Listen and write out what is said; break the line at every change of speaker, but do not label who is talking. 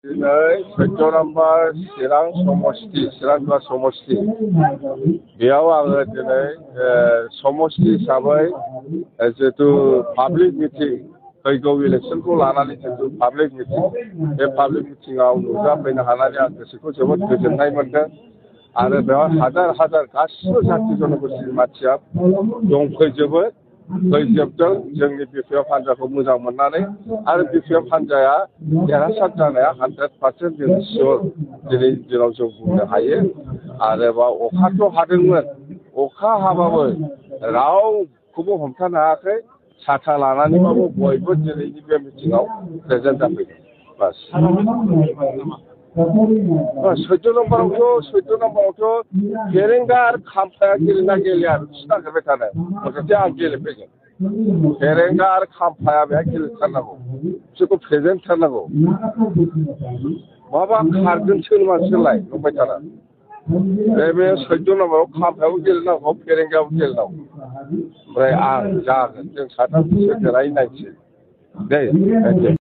दिनै 14 नम्बर चिरां समष्टि चिरां समष्टि बेयाव आङो दिनै समष्टि हिसाबै जिहेतु पाब्लिक मिटिं फैगौ इलेक्सनखौ लानानै जिहेतु पाब्लिक मिटिं बे पाब्लिक मिटिंआव नुजाफैनो हानानै आं गोसोखौ जोबोद गोजोननाय मोनदों आरो बेवहाय हाजार हाजार गासिबो जाथि जनगोष्ठिनि मानसिया दंफैजोबो फैजोबदों जोंनि बिपिएफ हान्जाखौ मोजां मोननानै आरो बिपिएफ हान्जाया देरहासार जानाया 100% जों सियर दिनैनि दिनाव जों बुंनो हायो आरो बाव अखाथ' हादोंमोन अखा हाबाबो रावखौबो हमथानो हायाखै साथा लानानैबाबो बयबो दिनैनि बे मिटिंआव प्रेजेन्ट जाफैदों बास 14 नम्बरावथ' फेरेंगा आरो खाम्फाया गेलेना गेलेया बिसोर नागिरबाय थादों हथाथे आं गेलेफैगोन फेरेंगा आरो खाम्फाया बेहाय गेलेथारनांगौ बिसोरखौ फेजेनथारनांगौ माबा खारगोनसो मानसिलाय नंबाय थाना बे 14 नम्बराव खाम्फायाबो गेलेनांगौ फेरेंगायाबो गेलेनांगौ ओमफ्राय आं जागोन जों साथाम बिसोर देरहायो नायनोसै दे